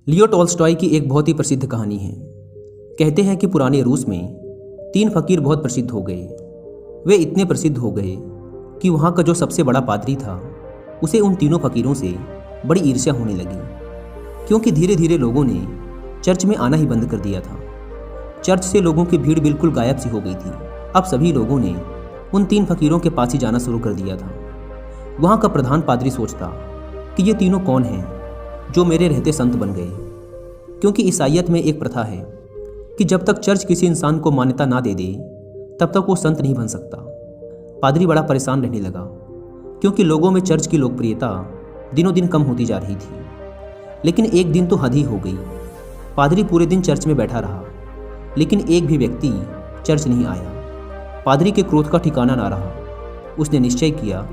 Leo Tolstoy की एक बहुत ही प्रसिद्ध कहानी है। कहते हैं कि पुराने रूस में 3 फकीर बहुत प्रसिद्ध हो गए। वे इतने प्रसिद्ध हो गए कि वहाँ का जो सबसे बड़ा पादरी था उसे उन तीनों फकीरों से बड़ी ईर्ष्या होने लगी, क्योंकि धीरे धीरे लोगों ने चर्च में आना ही बंद कर दिया था। चर्च से लोगों की भीड़ बिल्कुल गायब सी हो गई थी। अब सभी लोगों ने उन 3 फकीरों के पास ही जाना शुरू कर दिया था। वहाँ का प्रधान पादरी सोचता कि ये तीनों कौन हैं जो मेरे रहते संत बन गए, क्योंकि ईसाईयत में एक प्रथा है कि जब तक चर्च किसी इंसान को मान्यता ना दे दे तब तक वो संत नहीं बन सकता। पादरी बड़ा परेशान रहने लगा, क्योंकि लोगों में चर्च की लोकप्रियता दिनों दिन कम होती जा रही थी। लेकिन एक दिन तो हद ही हो गई। पादरी पूरे दिन चर्च में बैठा रहा, लेकिन एक भी व्यक्ति चर्च नहीं आया। पादरी के क्रोध का ठिकाना ना रहा। उसने निश्चय किया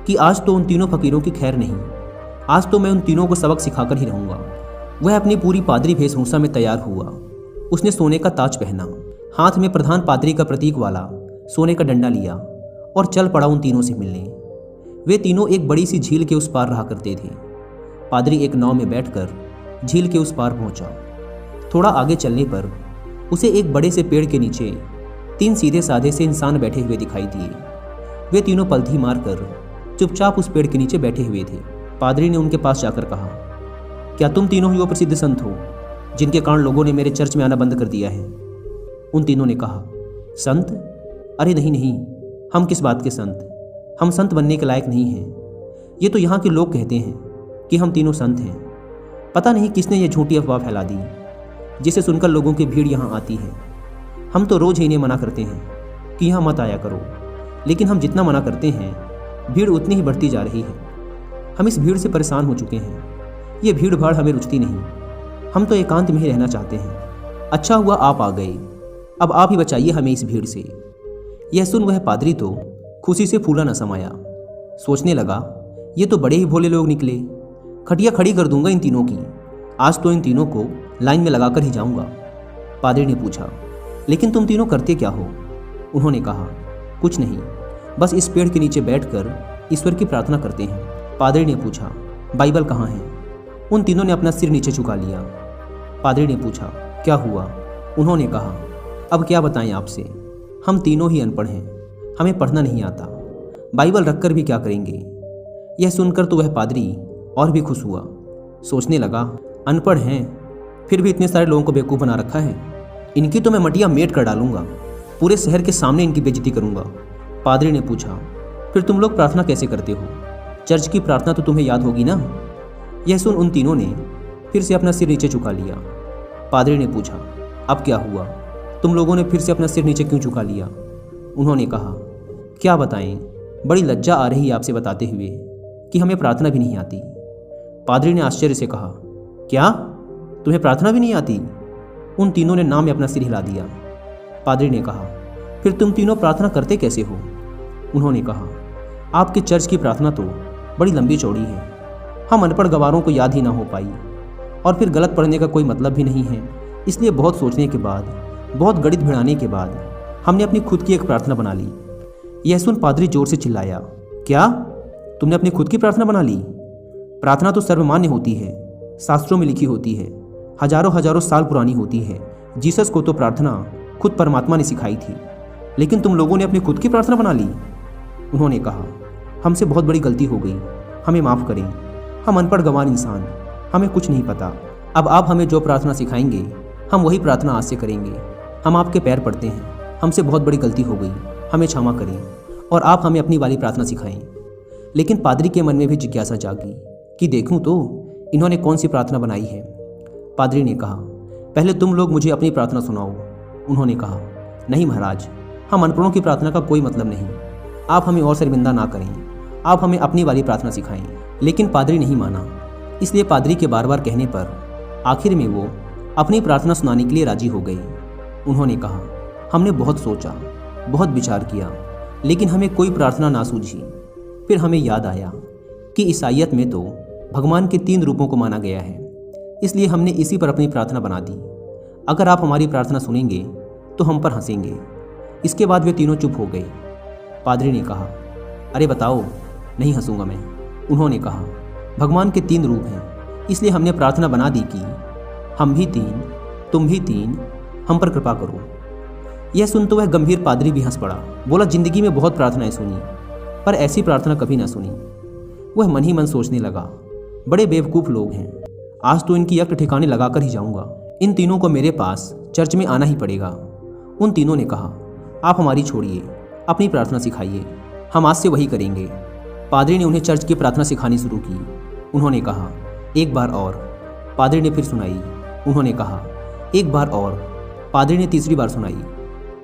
कि आज तो उन तीनों फकीरों की खैर नहीं, आज तो मैं उन तीनों को सबक सिखाकर ही रहूंगा। वह अपनी पूरी पादरी वेशभूषा में तैयार हुआ। उसने सोने का ताज पहना, हाथ में प्रधान पादरी का प्रतीक वाला सोने का डंडा लिया और चल पड़ा उन तीनों से मिलने। वे तीनों एक बड़ी सी झील के उस पार रहा करते थे। पादरी एक नाव में बैठकर झील के उस पार पहुंचा। थोड़ा आगे चलने पर उसे एक बड़े से पेड़ के नीचे 3 सीधे साधे से इंसान बैठे हुए दिखाई दिए। वे तीनों पलथी मारकर चुपचाप उस पेड़ के नीचे बैठे हुए थे। पादरी ने उनके पास जाकर कहा, क्या तुम तीनों ही वो प्रसिद्ध संत हो जिनके कारण लोगों ने मेरे चर्च में आना बंद कर दिया है? उन तीनों ने कहा, संत? अरे नहीं नहीं, हम किस बात के संत? हम संत बनने के लायक नहीं हैं। ये तो यहाँ के लोग कहते हैं कि हम तीनों संत हैं। पता नहीं किसने ये झूठी अफवाह फैला दी, जिसे सुनकर लोगों की भीड़ यहाँ आती है। हम तो रोज़ ही इन्हें मना करते हैं कि यहाँ मत आया करो, लेकिन हम जितना मना करते हैं भीड़ उतनी ही बढ़ती जा रही है। हम इस भीड़ से परेशान हो चुके हैं। ये भीड़ भाड़ हमें रुचती नहीं। हम तो एकांत में ही रहना चाहते हैं। अच्छा हुआ आप आ गए। अब आप ही बचाइए हमें इस भीड़ से। यह सुन वह पादरी तो खुशी से फूला न समाया। सोचने लगा, ये तो बड़े ही भोले लोग निकले। खटिया खड़ी कर दूंगा इन तीनों की। आज तो इन तीनों को लाइन में लगाकर ही जाऊंगा। पादरी ने पूछा, लेकिन तुम तीनों करते क्या हो? उन्होंने कहा, कुछ नहीं, बस इस पेड़ के नीचे बैठकर ईश्वर की प्रार्थना करते हैं। पादरी ने पूछा, बाइबल कहाँ है? उन तीनों ने अपना सिर नीचे झुका लिया। पादरी ने पूछा, क्या हुआ? उन्होंने कहा, अब क्या बताएं आपसे, हम तीनों ही अनपढ़ हैं, हमें पढ़ना नहीं आता। बाइबल रखकर भी क्या करेंगे? यह सुनकर तो वह पादरी और भी खुश हुआ। सोचने लगा, अनपढ़ हैं फिर भी इतने सारे लोगों को बेवकूफ़ बना रखा है। इनकी तो मैं मटिया मेट कर डालूंगा, पूरे शहर के सामने इनकी बेइज्जती करूंगा। पादरी ने पूछा, फिर तुम लोग प्रार्थना कैसे करते हो? चर्च की प्रार्थना तो तुम्हें याद होगी ना? यह सुन उन तीनों ने फिर से अपना सिर नीचे झुका लिया। पादरी ने पूछा, अब क्या हुआ? तुम लोगों ने फिर से अपना सिर नीचे क्यों झुका लिया? उन्होंने कहा, क्या बताएं, बड़ी लज्जा आ रही है आपसे बताते हुए कि हमें प्रार्थना भी नहीं आती। पादरी ने आश्चर्य से कहा, क्या तुम्हें प्रार्थना भी नहीं आती? उन तीनों ने नाम में अपना सिर हिला दिया। पादरी ने कहा, फिर तुम तीनों प्रार्थना करते कैसे हो? उन्होंने कहा, आपके चर्च की प्रार्थना तो बड़ी लंबी चौड़ी है, हम अनपढ़ गवारों को याद ही ना हो पाई, और फिर गलत पढ़ने का कोई मतलब भी नहीं है। इसलिए बहुत सोचने के बाद, बहुत गणित भिड़ाने के बाद हमने अपनी खुद की एक प्रार्थना बना ली। यह सुन पादरी जोर से चिल्लाया, क्या तुमने अपनी खुद की प्रार्थना बना ली? प्रार्थना तो सर्वमान्य होती है, शास्त्रों में लिखी होती है, हजारों हजारों साल पुरानी होती है। जीसस को तो प्रार्थना खुद परमात्मा ने सिखाई थी, लेकिन तुम लोगों ने अपनी खुद की प्रार्थना बना ली। उन्होंने कहा, हमसे बहुत बड़ी गलती हो गई, हमें माफ़ करें। हम अनपढ़ गंवार इंसान, हमें कुछ नहीं पता। अब आप हमें जो प्रार्थना सिखाएंगे हम वही प्रार्थना आज से करेंगे। हम आपके पैर पड़ते हैं, हमसे बहुत बड़ी गलती हो गई, हमें क्षमा करें और आप हमें अपनी वाली प्रार्थना सिखाएं। लेकिन पादरी के मन में भी जिज्ञासा जागी कि देखूं तो इन्होंने कौन सी प्रार्थना बनाई है। पादरी ने कहा, पहले तुम लोग मुझे अपनी प्रार्थना सुनाओ। उन्होंने कहा, नहीं महाराज, हम अनपढ़ों की प्रार्थना का कोई मतलब नहीं। आप हमें और शर्मिंदा ना करें, आप हमें अपनी वाली प्रार्थना सिखाएं। लेकिन पादरी नहीं माना। इसलिए पादरी के बार बार कहने पर आखिर में वो अपनी प्रार्थना सुनाने के लिए राजी हो गई। उन्होंने कहा, हमने बहुत सोचा, बहुत विचार किया, लेकिन हमें कोई प्रार्थना ना सूझी। फिर हमें याद आया कि ईसाईयत में तो भगवान के 3 रूपों को माना गया है, इसलिए हमने इसी पर अपनी प्रार्थना बना दी। अगर आप हमारी प्रार्थना सुनेंगे तो हम पर हंसेंगे। इसके बाद वे तीनों चुप हो गए। पादरी ने कहा, अरे बताओ, नहीं हंसूंगा मैं। उन्होंने कहा, भगवान के 3 रूप हैं, इसलिए हमने प्रार्थना बना दी कि हम भी 3, तुम भी 3, हम पर कृपा करो। यह सुन तो वह गंभीर पादरी भी हंस पड़ा। बोला, जिंदगी में बहुत प्रार्थनाएं सुनी, पर ऐसी प्रार्थना कभी ना सुनी। वह मन ही मन सोचने लगा, बड़े बेवकूफ़ लोग हैं, आज तो इनकी यक्त ठिकाने लगाकर ही जाऊंगा। इन तीनों को मेरे पास चर्च में आना ही पड़ेगा। उन तीनों ने कहा, आप हमारी छोड़िए, अपनी प्रार्थना सिखाइए, हम आज से वही करेंगे। पादरी ने उन्हें चर्च की प्रार्थना सिखानी शुरू की। उन्होंने कहा, एक बार और। पादरी ने फिर सुनाई। उन्होंने कहा, एक बार और। पादरी ने तीसरी बार सुनाई।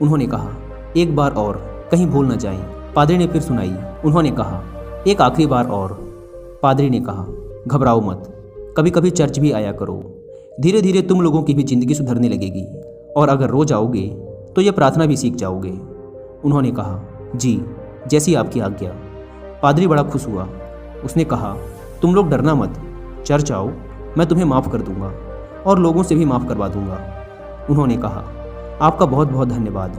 उन्होंने कहा, एक बार और, कहीं भूल न जाएं। पादरी ने फिर सुनाई। उन्होंने कहा, एक आखिरी बार और। पादरी ने कहा, घबराओ मत, कभी कभी चर्च भी आया करो, धीरे धीरे तुम लोगों की भी जिंदगी सुधरने लगेगी, और अगर रोज आओगे तो यह प्रार्थना भी सीख जाओगे। उन्होंने कहा, जी, जैसी आपकी आज्ञा। पादरी बड़ा खुश हुआ। उसने कहा, तुम लोग डरना मत, चर्च आओ, मैं तुम्हें माफ़ कर दूंगा और लोगों से भी माफ़ करवा दूंगा। उन्होंने कहा, आपका बहुत बहुत धन्यवाद,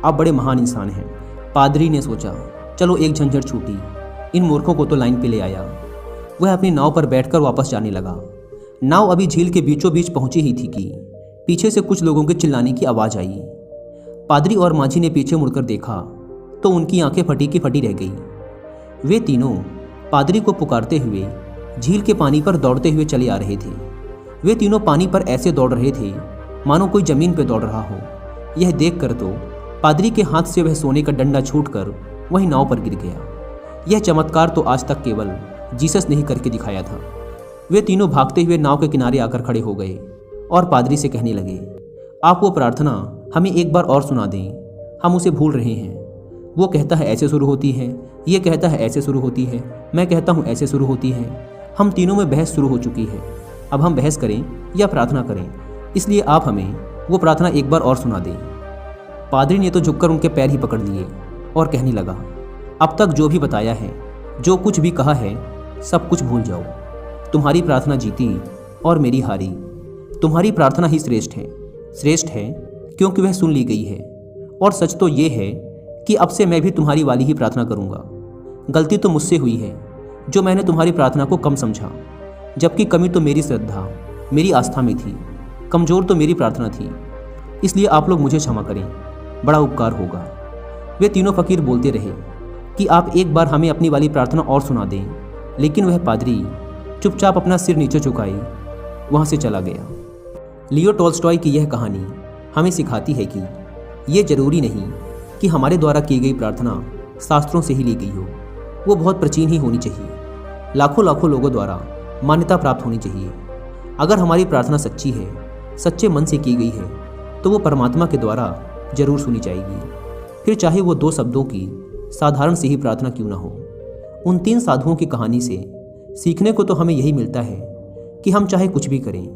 आप बड़े महान इंसान हैं। पादरी ने सोचा, चलो एक झंझट छूटी, इन मूर्खों को तो लाइन पे ले आया। वह अपनी नाव पर बैठकर वापस जाने लगा। नाव अभी झील के बीचों बीच पहुंची ही थी कि पीछे से कुछ लोगों के चिल्लाने की आवाज़ आई। पादरी और माझी ने पीछे मुड़कर देखा तो उनकी आंखें फटी की फटी रह गई। वे तीनों पादरी को पुकारते हुए झील के पानी पर दौड़ते हुए चले आ रहे थे। वे तीनों पानी पर ऐसे दौड़ रहे थे मानो कोई जमीन पर दौड़ रहा हो। यह देखकर तो पादरी के हाथ से वह सोने का डंडा छूटकर वही नाव पर गिर गया। यह चमत्कार तो आज तक केवल जीसस ने ही करके दिखाया था। वे तीनों भागते हुए नाव के किनारे आकर खड़े हो गए और पादरी से कहने लगे, आप वो प्रार्थना हमें एक बार और सुना दें, हम उसे भूल रहे हैं। वो कहता है ऐसे शुरू होती है, ये कहता है ऐसे शुरू होती है, मैं कहता हूँ ऐसे शुरू होती है। हम तीनों में बहस शुरू हो चुकी है। अब हम बहस करें या प्रार्थना करें, इसलिए आप हमें वो प्रार्थना एक बार और सुना दें। पादरी ने तो झुककर उनके पैर ही पकड़ लिए और कहने लगा, अब तक जो भी बताया है, जो कुछ भी कहा है, सब कुछ भूल जाओ। तुम्हारी प्रार्थना जीती और मेरी हारी। तुम्हारी प्रार्थना ही श्रेष्ठ है। श्रेष्ठ है क्योंकि वह सुन ली गई है, और सच तो ये है कि अब से मैं भी तुम्हारी वाली ही प्रार्थना करूँगा। गलती तो मुझसे हुई है जो मैंने तुम्हारी प्रार्थना को कम समझा, जबकि कमी तो मेरी श्रद्धा, मेरी आस्था में थी, कमज़ोर तो मेरी प्रार्थना थी। इसलिए आप लोग मुझे क्षमा करें, बड़ा उपकार होगा। वे तीनों फकीर बोलते रहे कि आप एक बार हमें अपनी वाली प्रार्थना और सुना दें, लेकिन वह पादरी चुपचाप अपना सिर नीचे झुकाए वहाँ से चला गया। लियो टॉल्स्टॉय की यह कहानी हमें सिखाती है कि ये जरूरी नहीं कि हमारे द्वारा की गई प्रार्थना शास्त्रों से ही ली गई हो। वो बहुत प्राचीन ही होनी चाहिए, लाखों लाखों लोगों द्वारा मान्यता प्राप्त होनी चाहिए। अगर हमारी प्रार्थना सच्ची है, सच्चे मन से की गई है, तो वो परमात्मा के द्वारा जरूर सुनी जाएगी, फिर चाहे वो 2 शब्दों की साधारण सी ही प्रार्थना क्यों ना हो। उन 3 साधुओं की कहानी से सीखने को तो हमें यही मिलता है कि हम चाहे कुछ भी करें,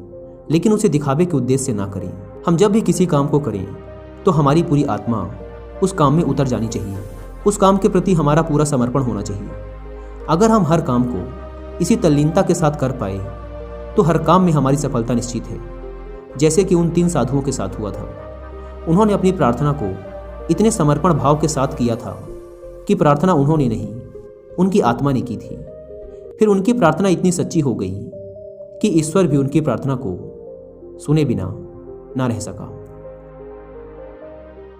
लेकिन उसे दिखावे के उद्देश्य से ना करें। हम जब भी किसी काम को करें तो हमारी पूरी आत्मा उस काम में उतर जानी चाहिए, उस काम के प्रति हमारा पूरा समर्पण होना चाहिए। अगर हम हर काम को इसी तल्लीनता के साथ कर पाए तो हर काम में हमारी सफलता निश्चित है, जैसे कि उन 3 साधुओं के साथ हुआ था। उन्होंने अपनी प्रार्थना को इतने समर्पण भाव के साथ किया था कि प्रार्थना उन्होंने नहीं, उनकी आत्मा ने की थी। फिर उनकी प्रार्थना इतनी सच्ची हो गई कि ईश्वर भी उनकी प्रार्थना को सुने बिना ना रह सका।